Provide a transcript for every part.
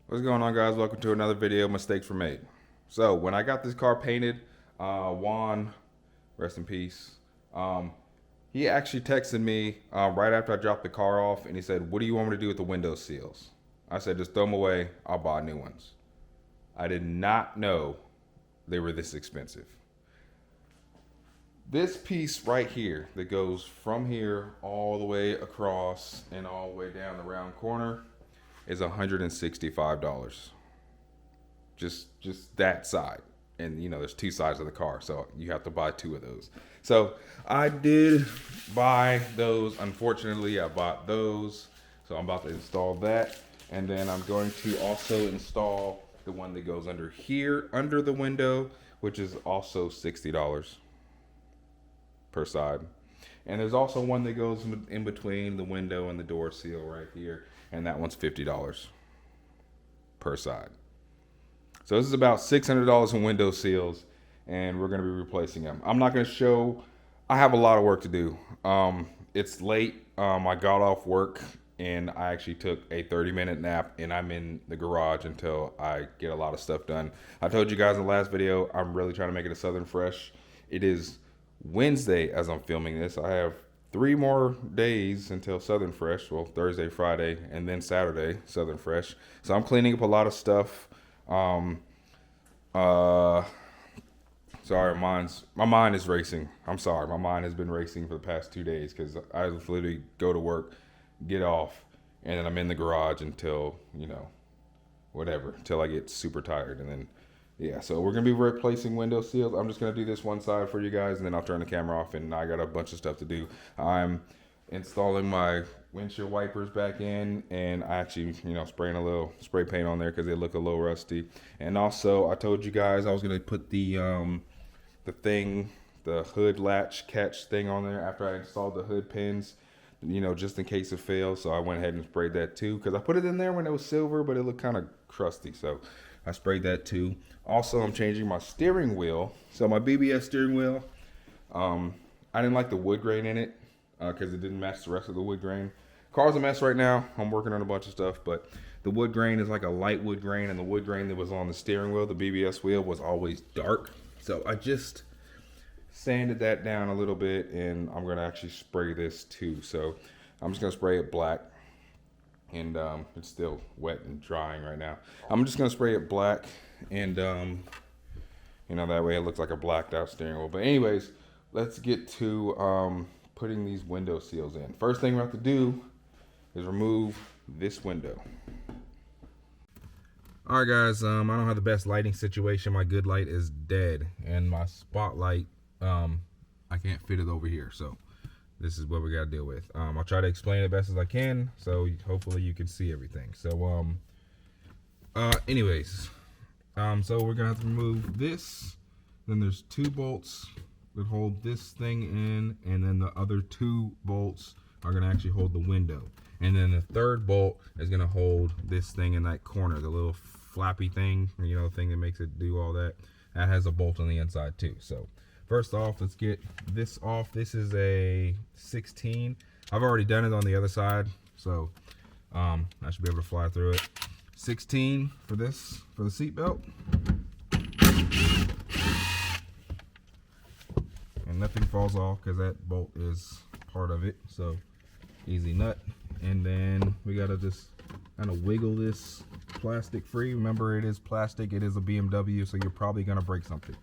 What's going on, guys? Welcome to another video. Mistakes were made. So when I got this car painted, Juan, rest in peace, he actually texted me right after I dropped the car off, and he said, "What do you want me to do with the window seals?" I said, "Just throw them away. I'll buy new ones." I did not know they were this expensive. This piece right here that goes from here all the way across and all the way down the round corner is $165. Just that side. And you know, there's two sides of the car, so you have to buy two of those. So I did buy those. Unfortunately, I bought those. So I'm about to install that. And then I'm going to also install the one that goes under here, under the window, which is also $60 per side. And there's also one that goes in between the window and the door seal right here, and that one's $50 per side. So this is about $600 in window seals, and we're going to be replacing them. I'm not going to show. I have a lot of work to do. It's late. I got off work, and I actually took a 30-minute nap, and I'm in the garage until I get a lot of stuff done. I told you guys in the last video, I'm really trying to make it a Southern Fresh. It is Wednesday as I'm filming this. I have 3 more days until Southern Fresh. Well, Thursday, Friday, and then Saturday, Southern Fresh. So I'm cleaning up a lot of stuff. Sorry, my mind is racing. I'm sorry, my mind has been racing for the past 2 days because I literally go to work, get off, and then I'm in the garage until, you know, whatever, until I get super tired. And then, yeah, so we're going to be replacing window seals. I'm just going to do this one side for you guys, and then I'll turn the camera off, and I got a bunch of stuff to do. I'm installing my windshield wipers back in, and I actually, you know, spraying a little spray paint on there because they look a little rusty. And also, I told you guys I was going to put the hood latch catch thing on there after I installed the hood pins, you know, just in case it fails. So I went ahead and sprayed that too, because I put it in there when it was silver, but it looked kind of crusty. So I sprayed that too. Also, I'm changing my steering wheel. So my BBS steering wheel, I didn't like the wood grain in it because it didn't match the rest of the wood grain. Car's a mess right now. I'm working on a bunch of stuff, but the wood grain is like a light wood grain, and the wood grain that was on the steering wheel, the BBS wheel, was always dark. So I just sanded that down a little bit, and I'm going to actually spray this too. So I'm just going to spray it black. And it's still wet and drying right now. I'm just gonna spray it black, and you know, that way it looks like a blacked out steering wheel. But anyways, let's get to putting these window seals in. First thing we have to do is remove this window. All right, guys. I don't have the best lighting situation. My good light is dead, and my spotlight, I can't fit it over here. So this is what we got to deal with. I'll try to explain it best as I can, so hopefully you can see everything. So, anyways, so we're gonna have to remove this. Then there's 2 bolts that hold this thing in, and then the other 2 bolts are gonna actually hold the window. And then the 3rd bolt is gonna hold this thing in that corner, the little flappy thing, you know, thing that makes it do all that. That has a bolt on the inside too. So first off, let's get this off. This is a 16. I've already done it on the other side, so I should be able to fly through it. 16 for this, for the seat belt. And nothing falls off because that bolt is part of it, so easy nut. And then we gotta just kind of wiggle this plastic free. Remember, it is plastic, it is a BMW, so you're probably gonna break something.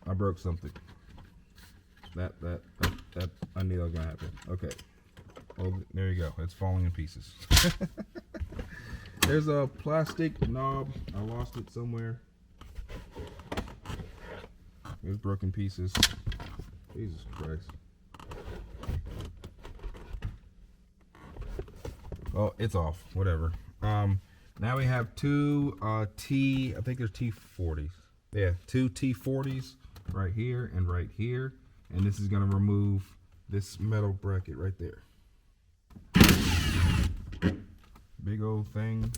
I broke something. That I knew that was gonna happen. Okay. Oh, there you go. It's falling in pieces. There's a plastic knob. I lost it somewhere. It's broken pieces. Jesus Christ. Oh, it's off. Whatever. Now we have 2 I think they're T40s. Yeah, 2 T40s. Right here and right here, and this is going to remove this metal bracket right there. Big old thing.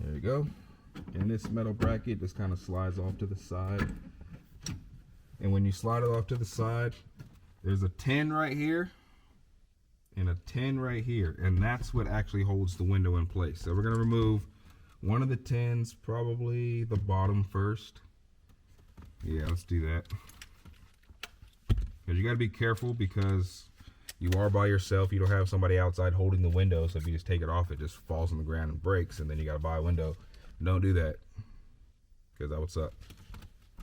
There you go. And this metal bracket just kind of slides off to the side. And when you slide it off to the side, there's a 10 right here and a 10 right here, and that's what actually holds the window in place. So we're gonna remove one of the 10s, probably the bottom first. Yeah, let's do that. Because you gotta be careful, because you are by yourself. You don't have somebody outside holding the window, so if you just take it off, it just falls on the ground and breaks, and then you gotta buy a window. Don't do that, because that would suck.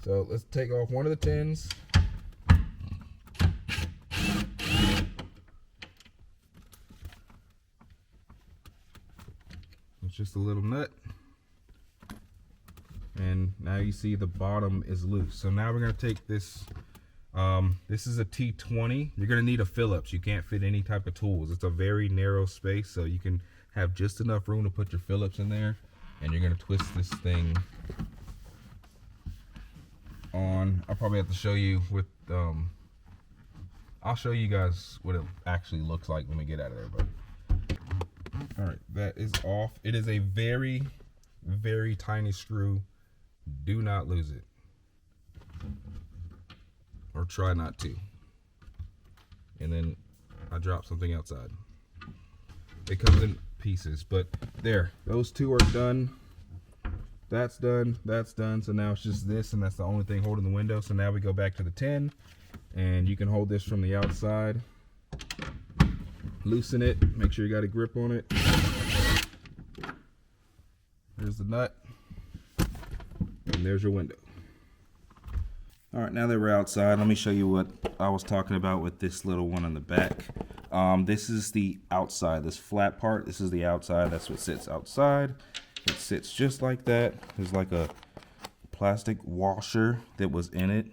So let's take off one of the 10s. It's just a little nut. And now you see the bottom is loose. So now we're gonna take this, this is a T20. You're gonna need a Phillips. You can't fit any type of tools. It's a very narrow space, so you can have just enough room to put your Phillips in there. And you're gonna twist this thing on. I'll probably have to show you with, I'll show you guys what it actually looks like when we get out of there, but. All right, that is off. It is a very, very tiny screw. Do not lose it. Or try not to. And then I dropped something outside. It comes in pieces, but there, those two are done. That's done, that's done. So now it's just this, and that's the only thing holding the window. So now we go back to the 10, and you can hold this from the outside. Loosen it, make sure you got a grip on it. There's the nut, and there's your window. All right, now that we're outside, let me show you what I was talking about with this little one on the back. This is the outside, this flat part. This is the outside, that's what sits outside. It sits just like that. There's like a plastic washer that was in it.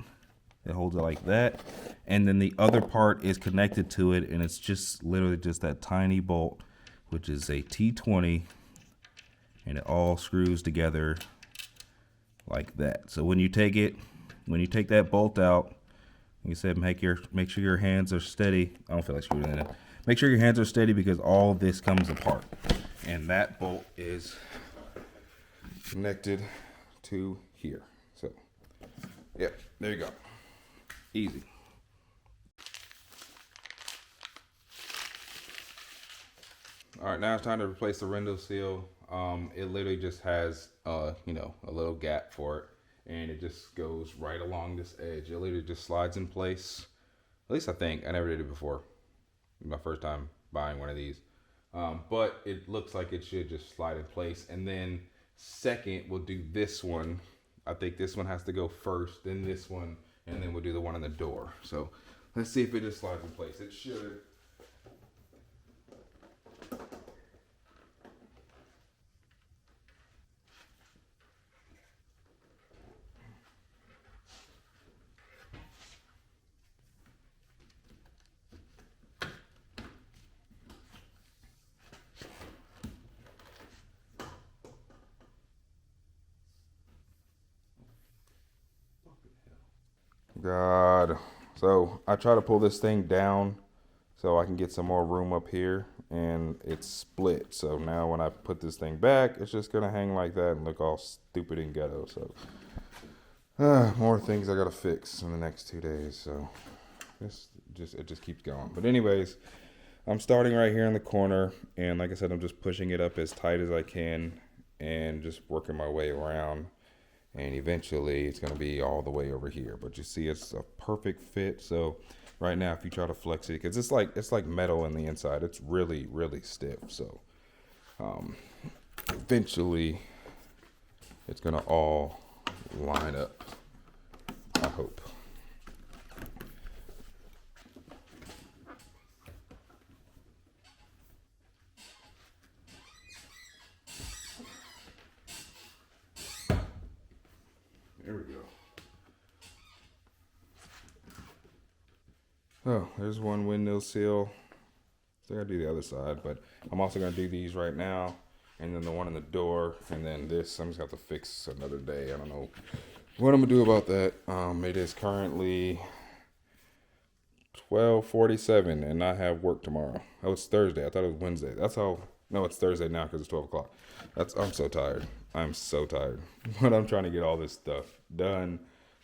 It holds it like that. And then the other part is connected to it, and it's just literally just that tiny bolt, which is a T20, and it all screws together like that. So when you take that bolt out, like I said, make sure your hands are steady. I don't feel like screwing it in. Make sure your hands are steady, because all of this comes apart. And that bolt is connected to here. So, yeah, there you go. Easy. All right, now it's time to replace the window seal. It literally just has, you know, a little gap for it, and it just goes right along this edge. It literally just slides in place. At least I think. I never did it before. My first time buying one of these. But it looks like it should just slide in place. And then second, we'll do this one. I think this one has to go first, then this one, and then we'll do the one on the door. So let's see if it just slides in place. It should. God. So I try to pull this thing down so I can get some more room up here, and it's split. So now when I put this thing back, it's just gonna hang like that and look all stupid and ghetto. So more things I gotta fix in the next 2 days. So it just keeps going. But anyways, I'm starting right here in the corner, and like I said, I'm just pushing it up as tight as I can and just working my way around. And eventually it's going to be all the way over here, but you see it's a perfect fit. So right now, if you try to flex it, because it's like metal in the inside, it's really stiff. So eventually it's going to all line up, I hope. There we go. Oh, there's one window sill. So I gotta do the other side, but I'm also gonna do these right now, and then the one on the door, and then this I'm just gonna have to fix another day. I don't know what I'm gonna do about that. It is currently 12:47, and I have work tomorrow. Oh, it's Thursday. I thought it was Wednesday. No, it's Thursday now because it's 12 o'clock. I'm so tired. I'm so tired. But I'm trying to get all this stuff done.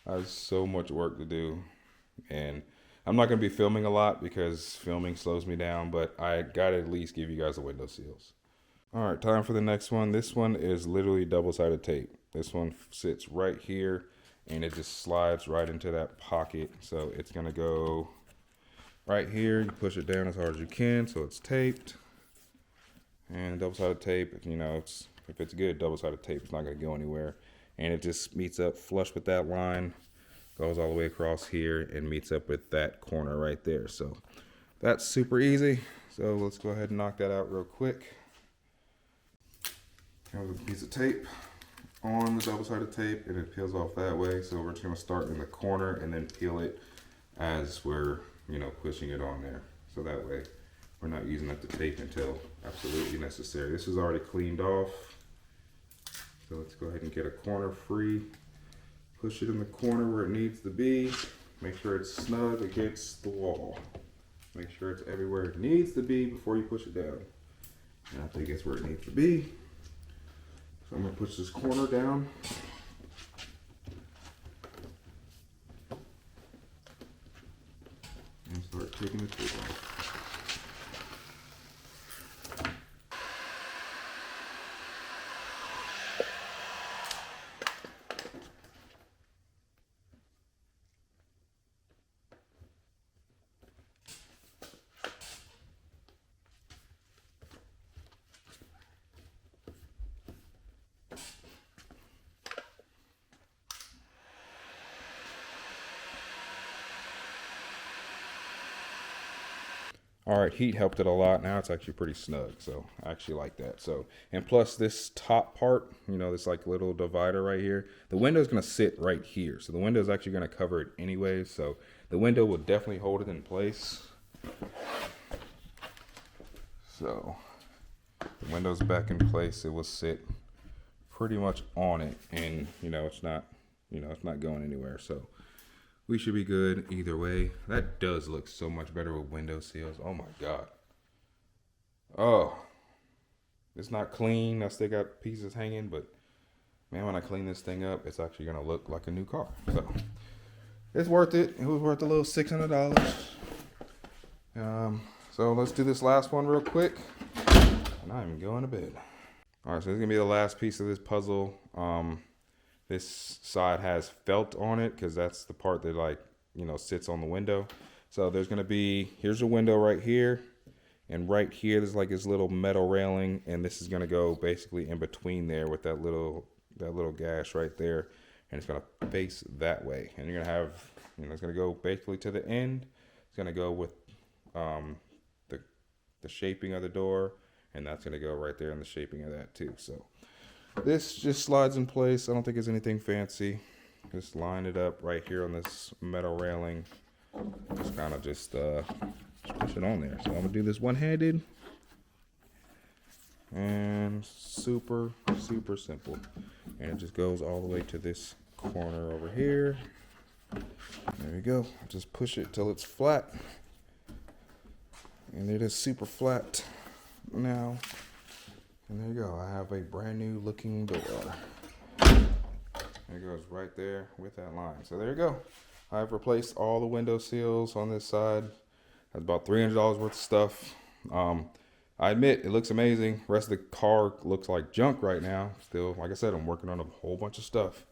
I have so much work to do, and I'm not going to be filming a lot because filming slows me down, but I got to at least give you guys the window seals. All right, time for the next one. This one is literally double-sided tape. This one sits right here, and it just slides right into that pocket. So it's going to go right here. You push it down as hard as you can so it's taped. And double-sided tape, you know, if it's good double-sided tape, it's not going to go anywhere. And it just meets up flush with that line, goes all the way across here, and meets up with that corner right there. So that's super easy. So let's go ahead and knock that out real quick. Here's a piece of tape on the double-sided tape, and it peels off that way. So we're just going to start in the corner and then peel it as we're, you know, pushing it on there. So that way we're not using up the tape until absolutely necessary. This is already cleaned off. So let's go ahead and get a corner free. Push it in the corner where it needs to be. Make sure it's snug against the wall. Make sure it's everywhere it needs to be before you push it down. And I think it's where it needs to be. So I'm gonna push this corner down. And start taking the tape off. All right, heat helped it a lot. Now it's actually pretty snug, so I actually like that. So, and plus this top part, you know, this like little divider right here, the window is gonna sit right here. So the window is actually gonna cover it anyways. So the window will definitely hold it in place. So the window's back in place. It will sit pretty much on it, and you know, it's not going anywhere. So we should be good either way. That does look so much better with window seals. Oh my God. Oh, it's not clean. I still got pieces hanging, but man, when I clean this thing up, it's actually gonna look like a new car. So it's worth it. It was worth a little $600. So let's do this last one real quick, and I'm going to bed. All right, so this is gonna be the last piece of this puzzle. This side has felt on it because that's the part that, like, you know, sits on the window. So there's going to be, here's a window right here. And right here, there's like this little metal railing. And this is going to go basically in between there with that little gash right there. And it's going to face that way. And you're going to have, you know, it's going to go basically to the end. It's going to go with the shaping of the door. And that's going to go right there in the shaping of that too. So this just slides in place. I don't think it's anything fancy. Just line it up right here on this metal railing. Just kind of just push it on there. So I'm gonna do this one-handed, and super simple. And it just goes all the way to this corner over here. There you go. Just push it till it's flat, and it is super flat now. And there you go. I have a brand new looking door. It goes right there with that line. So there you go. I've replaced all the window seals on this side. That's about $300 worth of stuff. I admit it looks amazing. The rest of the car looks like junk right now. Still, like I said, I'm working on a whole bunch of stuff.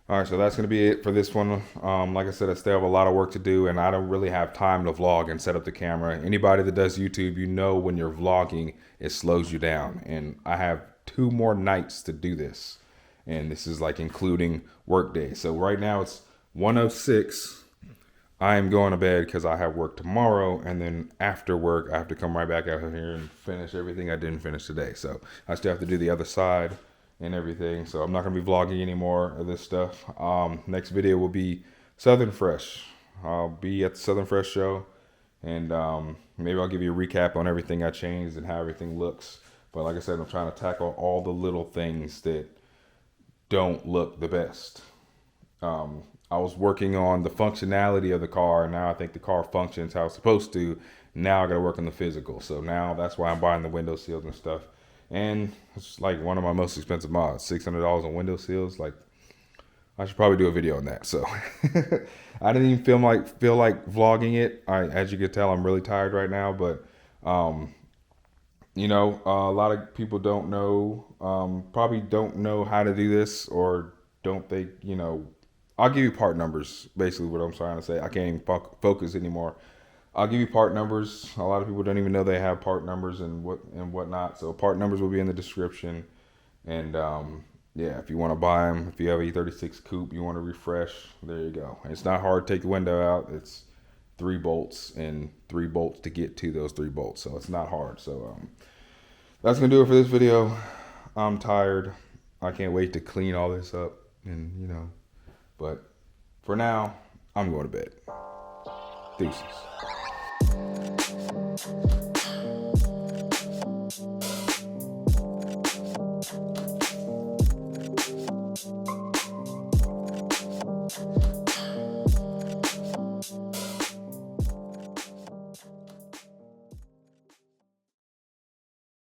All right, so that's going to be it for this one. Like I said, I still have a lot of work to do, and I don't really have time to vlog and set up the camera. Anybody that does YouTube, you know when you're vlogging, it slows you down. And I have 2 more nights to do this. And this is like including work days. So right now it's 1:06. I am going to bed because I have work tomorrow. And then after work, I have to come right back out here and finish everything I didn't finish today. So I still have to do the other side and everything. So I'm not going to be vlogging anymore of this stuff. Next video will be Southern Fresh. I'll be at the Southern Fresh show, and maybe I'll give you a recap on everything I changed and how everything looks. But like I said, I'm trying to tackle all the little things that don't look the best. I was working on the functionality of the car, and now I think the car functions how it's supposed to. Now I got to work on the physical. So now that's why I'm buying the window seals and stuff. And it's like one of my most expensive mods, $600 on window seals. Like, I should probably do a video on that. So I didn't even feel like vlogging it. As you can tell, I'm really tired right now, but you know, a lot of people don't know, probably don't know how to do this, or don't think, you know, I'll give you part numbers, basically what I'm trying to say. I can't even focus anymore. I'll give you part numbers. A lot of people don't even know they have part numbers and whatnot. So part numbers will be in the description. And yeah, if you want to buy them, if you have a E36 Coupe, you want to refresh, there you go. It's not hard to take the window out. It's 3 bolts and 3 bolts to get to those 3 bolts. So it's not hard. So that's going to do it for this video. I'm tired. I can't wait to clean all this up. And, you know, but for now, I'm going to bed. Deuces.